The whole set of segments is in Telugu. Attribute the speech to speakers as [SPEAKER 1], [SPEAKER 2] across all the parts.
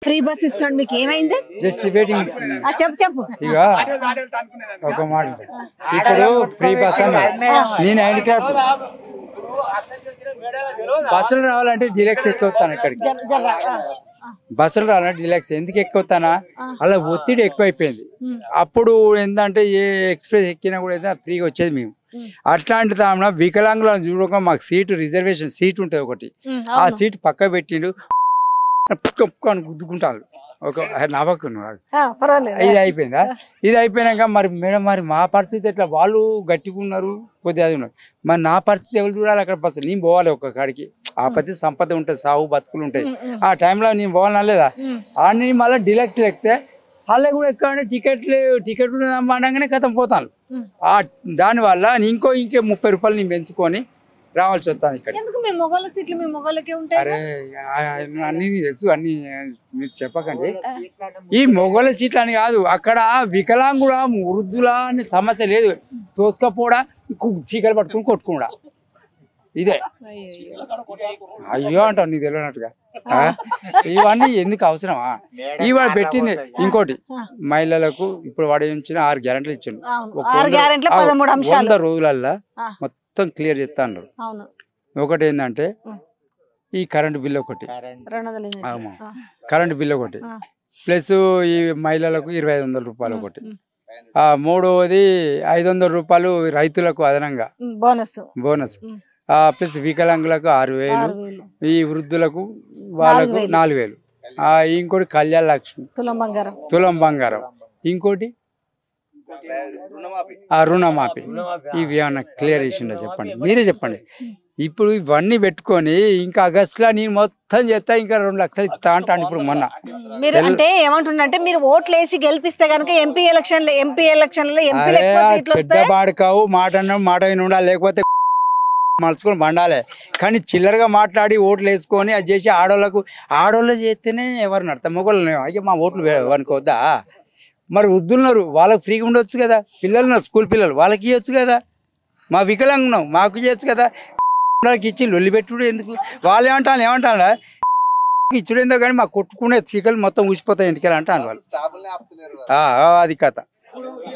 [SPEAKER 1] ఫ్రీ బస్ ఇస్తాడు మీకు ఏమైంది?
[SPEAKER 2] Just waiting.
[SPEAKER 1] చెప్పు
[SPEAKER 2] ఇక ఒక మాట ఇప్పుడు ఫ్రీ బస్ అన్నారు. నేను హ్యాండిక్రాఫ్ట్ బస్సులు రావాలంటే డిలక్స్ ఎక్కువతాను. ఇక్కడికి బస్సులు రావాలంటే డిలక్స్ ఎందుకు ఎక్కువతానా, అలా ఒత్తిడి ఎక్కువైపోయింది. అప్పుడు ఏంటంటే ఏ ఎక్స్ప్రెస్ ఎక్కినా కూడా ఫ్రీగా వచ్చేది మేము. అట్లాంటి దాని వికలాంగులను చూడక మాకు సీటు రిజర్వేషన్ సీట్ ఉంటుంది ఒకటి, ఆ సీట్ పక్క పెట్టిండు అని గుద్దుకుంటాను. ఒక నవ్వకు ఇది అయిపోయిందా? ఇది అయిపోయినాక మరి మేడం మరి మా పరిస్థితి ఎట్లా? వాళ్ళు గట్టిగా ఉన్నారు, కొద్దిగా అది ఉన్నారు, మరి నా పరిస్థితి ఎవరు చూడాలి? అక్కడ బస్సు నేను పోవాలి ఒక్క కాడికి. ఆ ప్రతి సంపద ఉంటుంది, సాగు బతుకులు ఉంటాయి. ఆ టైంలో నేను పోవాలన్నా లేదా? అన్ని మళ్ళీ డిలక్స్ ఎక్కితే వాళ్ళే కూడా ఎక్కువ టికెట్ అనగానే కథం పోతాను. దానివల్ల ఇంకో 30 రూపాయలు నేను పెంచుకొని రావాల్సి వస్తాను. ఇక్కడ అరే అన్ని తెలుసు, అన్ని మీరు చెప్పకండి. ఈ మొగోళ్ళ సీట్లు అని కాదు, అక్కడ వికలాంగుడా వృద్ధుల అనే సమస్య లేదు. తోసుకపోడా చీకలు పట్టుకుని కొట్టుకుండా ఇదే అయ్యో అంటావు నీకు తెలియనట్టుగా. ఇవన్నీ ఎందుకు అవసరమా? ఇవాళ పెట్టింది ఇంకోటి మహిళలకు. ఇప్పుడు వాడు ఇచ్చిన 6 గ్యారెంటీలు ఇచ్చిండు. 100 రోజులల్లా మొత్తం క్లియర్ చేస్తా అన్నారు. ఒకటి ఏంటంటే ఈ కరెంటు బిల్లు ఒకటి, కరెంటు బిల్లు ఒకటి, ప్లస్ ఈ మహిళలకు 2500 రూపాయలు ఒకటి, మూడవది 500 రూపాయలు రైతులకు అదనంగా బోనస్, ప్లస్ వికలాంగులకు 6000, ఈ వృద్ధులకు వాళ్ళకు 4000, ఇంకోటి కళ్యాణ లక్ష్మి తులం బంగారం, ఇంకోటి రుణమాఫీ. ఇవి ఏమన్నా క్లియర్ చేసిండో చెప్పండి, మీరే చెప్పండి. ఇప్పుడు ఇవన్నీ పెట్టుకొని ఇంకా ఆగస్టులో నేను మొత్తం చేస్తా, ఇంకా 2 లక్షలు ఇస్తా అంటాను. ఇప్పుడు మొన్న
[SPEAKER 1] మీరు అంటే ఏమంటుండంటే మీరు ఓట్లు వేసి గెలిపిస్తే కనుక ఎంపీ ఎలక్షన్లో
[SPEAKER 2] చెడ్డబాడుకావు మాట విని ఉండాలి, లేకపోతే మలుచుకొని బండాలే. కానీ చిల్లరగా మాట్లాడి ఓట్లు వేసుకొని అది చేసి ఆడోళ్ళు చేస్తేనే ఎవరు నడతా? మొగోళ్ళు అయ్యో మా ఓట్లు అనుకోవద్దా? మరి వృద్ధులున్నారు, వాళ్ళకి ఫ్రీగా ఉండొచ్చు కదా. పిల్లలు ఉన్నారు, స్కూల్ పిల్లలు, వాళ్ళకి ఇవ్వచ్చు కదా. మా వికలాంగున్నాం, మాకు ఇవ్వచ్చు కదా. ఇచ్చి లొల్లి పెట్టుడు ఎందుకు? వాళ్ళు ఏమంటారా ఇచ్చుడు ఏందో, కానీ మాకు కొట్టుకునే చీకలు మొత్తం ఊసిపోతాయి ఇంటికి అంటాను వాళ్ళు. అది కథ.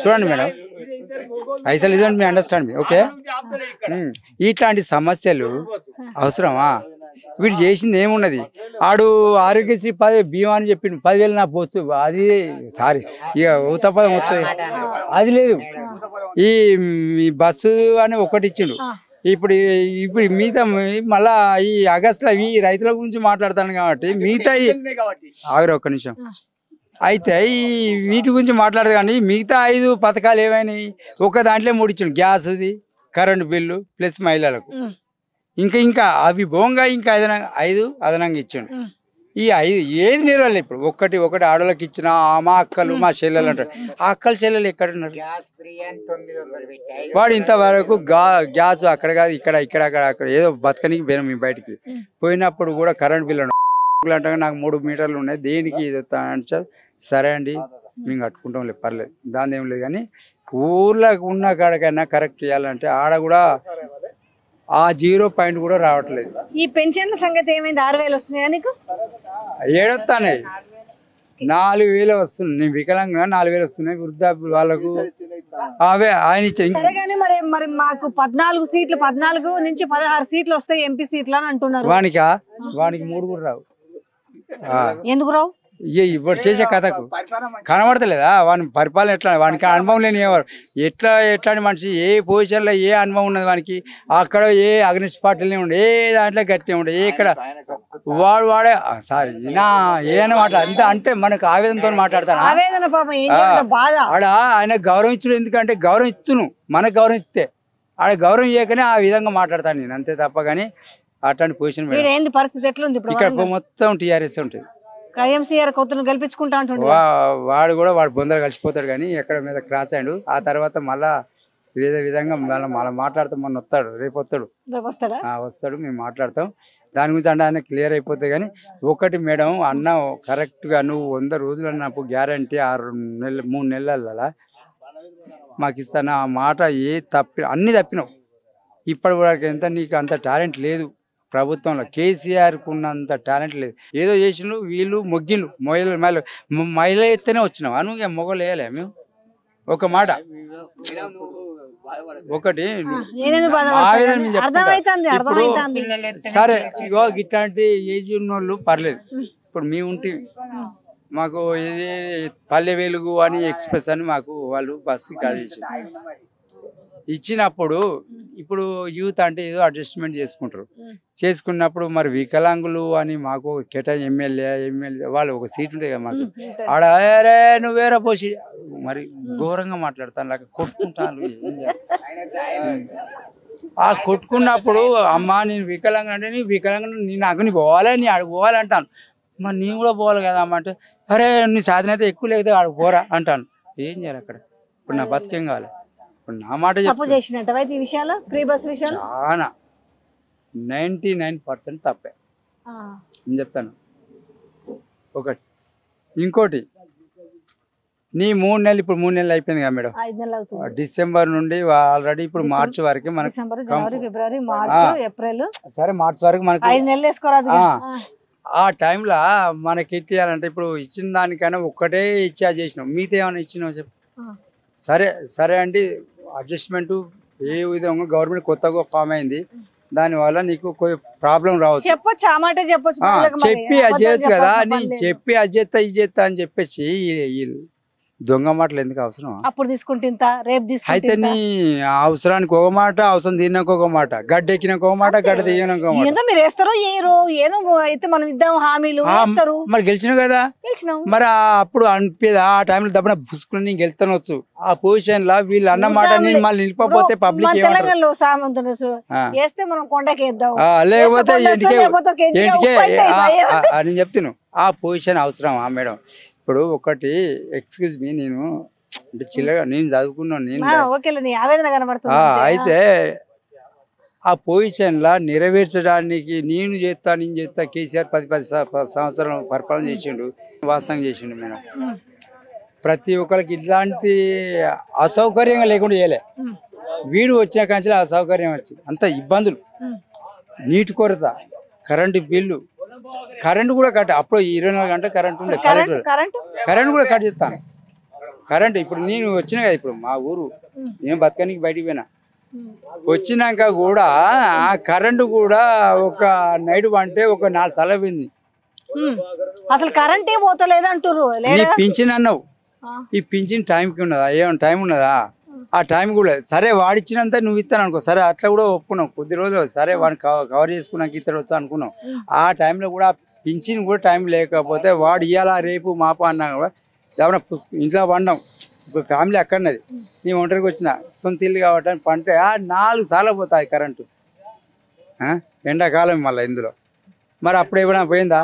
[SPEAKER 2] చూడండి మేడం, ఐసల్ ఇదండి, మీ అండర్స్టాండ్ మీ ఓకే. ఇట్లాంటి సమస్యలు అవసరమా? వీడు చేసింది ఏమున్నది? ఆడు ఆరోగ్యశ్రీ బీమా అని చెప్పిండు, 10,000 నా పోవచ్చు. అది సారీ ఇక ఊతపదం వస్తుంది, అది లేదు. ఈ బస్సు అని ఒకటి ఇచ్చిండు. ఇప్పుడు మిగతా మళ్ళా ఈ ఆగస్టులో ఈ రైతుల గురించి మాట్లాడతాను కాబట్టి మిగతా ఆగరు ఒక్క నిమిషం. అయితే ఈ వీటి గురించి మాట్లాడదు కానీ మిగతా 5 పథకాలు ఏమైనాయి? ఒక దాంట్లో 3 ఇచ్చిండు, గ్యాస్ది, కరెంటు బిల్లు, ప్లస్ మహిళలకు. ఇంకా అవి బోంగా ఇంకా 5 అదనంగా ఇచ్చిండు. ఈ 5 ఏది నెరవేరలేదు. ఇప్పుడు ఒకటి ఆడోళ్ళకి ఇచ్చిన మా అక్కలు మా చెల్లెలు అంటారు. ఆ అక్కలు చెల్లెలు ఎక్కడున్నారు? వాడు ఇంతవరకు గ్యాస్ అక్కడ కాదు ఇక్కడ అక్కడ ఏదో బతకనికి పోయినాం మేము బయటికి. పోయినప్పుడు కూడా కరెంట్ బిల్లు అంటే నాకు 3 మీటర్లు ఉన్నాయి, దేనికి అంటే సరే అండి మేము కట్టుకుంటాం లేదు, పర్లేదు, దాని ఏం లేదు. కానీ ఊర్లో ఉన్న కాడకైనా కరెక్ట్ చేయాలంటే ఆడ కూడా ఆ 0 పాయింట్ కూడా రావట్లేదు.
[SPEAKER 1] ఈ పెన్షన్ సంగతి ఏమైంది? 6,000 వస్తున్నాయా నీకు?
[SPEAKER 2] ఏడొస్తానే 4,000 వస్తున్నాయి. నేను వికలాంగా 4,000 వస్తున్నాయి. వృద్ధాప్య వాళ్ళకు అవే ఆయన ఇచ్చాయి.
[SPEAKER 1] మరి మాకు 14 సీట్లు, 14 నుంచి 16 సీట్లు వస్తాయి ఎంపీ సీట్లు అని అంటున్నారు.
[SPEAKER 2] వానికి 3 కూడా రావు.
[SPEAKER 1] ఎందుకు రావు?
[SPEAKER 2] ఇప్పుడు చేసే కథకు కనబడతలేదా? వాని పరిపాలన ఎట్లా? వానికి అనుభవం లేని ఎవరు ఎట్లాంటి మనిషి, ఏ పొజిషన్లో ఏ అనుభవం ఉన్నది వానికి? అక్కడ ఏ అగ్నిష్ పార్టీలనే ఉండే, ఏ దాంట్లో గట్టి ఉండే, ఎక్కడ వాడే సారీ ఏదైనా మాట్లాడ అంత అంటే మనకు ఆవేదనతో మాట్లాడతాను. ఆడ ఆయన గౌరవం ఇచ్చుడు ఎందుకంటే గౌరవం ఇస్తును, మనకు గౌరవం ఇస్తే ఆడ గౌరవం ఇవ్వకనే ఆ విధంగా మాట్లాడతాను నేను, అంతే తప్ప. కానీ అట్లాంటి పొజిషన్
[SPEAKER 1] పరిస్థితి ఎట్లుంది
[SPEAKER 2] ఇక్కడ? మొత్తం టీఆర్ఎస్ ఉంటుంది.
[SPEAKER 1] గెలిపించుకుంటా
[SPEAKER 2] వాడు బొందలు కలిసిపోతాడు, కానీ ఎక్కడ మీద క్రాస్ అయ్యాడు. ఆ తర్వాత మళ్ళా వేరే విధంగా మళ్ళీ మాట్లాడతాం. మొన్న వస్తాడు, రేపు వస్తాడు, మేము మాట్లాడతాం దాని గురించి. అంటే ఆయన క్లియర్ అయిపోతాయి. కానీ ఒకటి మేడం అన్న కరెక్ట్గా నువ్వు 100 రోజులు అన్నప్పుడు గ్యారంటీ 3 నెలల మాకు ఇస్తాను ఆ మాట. అన్ని తప్పినావు. ఇప్పటి వరకు ఎంత నీకు అంత టాలెంట్ లేదు. ప్రభుత్వంలో కేసీఆర్కు ఉన్నంత టాలెంట్ లేదు. ఏదో చేసిండ్రు వీళ్ళు మొగ్గిలు మహిళ ఎత్తేనే వచ్చినాం అను మొగలు వేయలే మేము. ఒక మాట ఒకటి ఆవేదన మీద చెప్పుకుంటా. సరే ఇగో ఇట్లాంటి ఏజ్ ఉన్నోళ్ళు పర్లేదు. ఇప్పుడు మీ ఉంటే మాకు ఇది పల్లె వెలుగు అని ఎక్స్ప్రెస్ అని మాకు వాళ్ళు బస్సు ఇచ్చినప్పుడు ఇప్పుడు యూత్ అంటే ఏదో అడ్జస్ట్మెంట్ చేసుకుంటారు. చేసుకున్నప్పుడు మరి వికలాంగులు అని మాకు ఎమ్మెల్యే వాళ్ళు ఒక సీట్ ఉంటాయి కదా మాకు. ఆడ అరే నువ్వేరా పోసి మరి ఘోరంగా మాట్లాడతాను లాగా కొట్టుకుంటాను. ఆ కొట్టుకున్నప్పుడు అమ్మా నేను వికలాంగులు అంటే నీ వికలాంగులు నీ నాకు నీ పోవాలి నీ ఆడికి పోవాలంటాను. మరి నేను కూడా పోవాలి కదా అమ్మ అంటే అరే నీ సాధన అయితే ఎక్కువ లేదు ఆడికి పోరా అంటాను. ఏం చేయాలి అక్కడ? ఇప్పుడు నా బతికేం కావాలి? ఇప్పుడు నా మాట చాలా 99% తప్పే నేను చెప్తాను. ఒకటి ఇంకోటి నీ 3 నెలలు ఇప్పుడు 3 నెలలు అయిపోయింది కదా మేడం. డిసెంబర్ నుండి ఆల్రెడీ ఇప్పుడు మార్చి వరకు మనకి సరే మార్చి వరకు మనకి ఆ టైంలో మనకి ఇచ్చేయాలంటే ఇప్పుడు ఇచ్చిన దానికైనా ఒక్కటే ఇచ్చా చేసినాం. మిగతా ఏమైనా ఇచ్చినావు చెప్పు. సరే సరే అండి అడ్జస్ట్మెంట్ ఏ విధంగా గవర్నమెంట్ కొత్తగా ఫామ్ అయింది. దానివల్ల నీకు ప్రాబ్లం రావచ్చు. చెప్పి అది చేయొచ్చు కదా. నీ చెప్పి అది చేస్తా ఇది చేస్తా అని చెప్పేసి దొంగ మాటలు ఎందుకు అవసరం?
[SPEAKER 1] అప్పుడు తీసుకుంటా రేపు
[SPEAKER 2] అయితే నీ అవసరానికి ఒక మాట, అవసరం తిన్నాక ఒక మాట, గడ్డ ఎక్కినాక ఒక మాట, గడ్డ దిగినాక ఒక మాట.
[SPEAKER 1] మీరు వేస్తారో ఏదో అయితే మనం ఇద్దాం హామీలు.
[SPEAKER 2] మరి గెలిచినావు కదా. మరి అప్పుడు అనిపేది ఆ టైంలో దబ్బన పుసుకుని నేను గెలుతానొచ్చు. ఆ పొజిషన్ లా వీళ్ళు అన్న మాట నేను మళ్ళీ నిలిపకపోతే పబ్లిక్ లేకపోతే ఇంటికే నేను చెప్తాను. ఆ పొజిషన్ అవసరమా మేడం? ఇప్పుడు ఒకటి ఎక్స్క్యూజ్ మీ, నేను అంటే చిల్లగా నేను చదువుకున్నాను నేను. అయితే ఆ పొజిషన్ లా నెరవేర్చడానికి నేను చేస్తా కేసీఆర్ 10 సంవత్సరాలు పరిపాలన చేసిండు, వాస్తవంగా చేసిండు మేడం. ప్రతి ఒక్కరికి ఇట్లాంటి అసౌకర్యంగా లేకుండా చేయలే. వీడు వచ్చిన కాంచెలు అసౌకర్యం వచ్చి అంత ఇబ్బందులు, నీటి కొరత, కరెంటు బిల్లు, కరెంటు కూడా కట్. అప్పుడు 24 గంటలు కరెంట్ ఉండే. కరెంట్ కూడా కట్ చేస్తాను. కరెంట్ ఇప్పుడు నేను వచ్చిన కదా, ఇప్పుడు మా ఊరు నేను బతకనికి బయటికి పోయినా, వచ్చినాక కూడా ఆ కరెంటు కూడా ఒక నైట్ అంటే ఒక 4 సార్లు పోయింది.
[SPEAKER 1] అసలు కరెంటే పోతలేదు అంటారు.
[SPEAKER 2] పింఛన్ అన్నావు, ఈ పింఛన్ టైంకి ఉన్నదా? ఏమన్నా టైం ఉన్నదా? ఆ టైం కూడా సరే వాడిచ్చినంత నువ్వు ఇస్తాను అనుకో. సరే అట్లా కూడా ఒప్పుకున్నావు. కొద్ది రోజులు సరే వాడిని కవర్ చేసుకున్నాక ఇతడు వచ్చా అనుకున్నావు. ఆ టైంలో కూడా పింఛన్ కూడా టైం లేకపోతే వాడు ఇవ్వాలా రేపు మాప అన్నా కూడా ఏమన్నా ఇంట్లో పండాం. ఇప్పుడు ఫ్యామిలీ అక్కడన్నది, నీ ఒంటరికి వచ్చిన సొంత ఇల్లు కాబట్టి పంటే 4 సార్లు పోతాయి కరెంటు. ఎండాకాలం మళ్ళీ ఇందులో. మరి అప్పుడు ఏమైనా పోయిందా?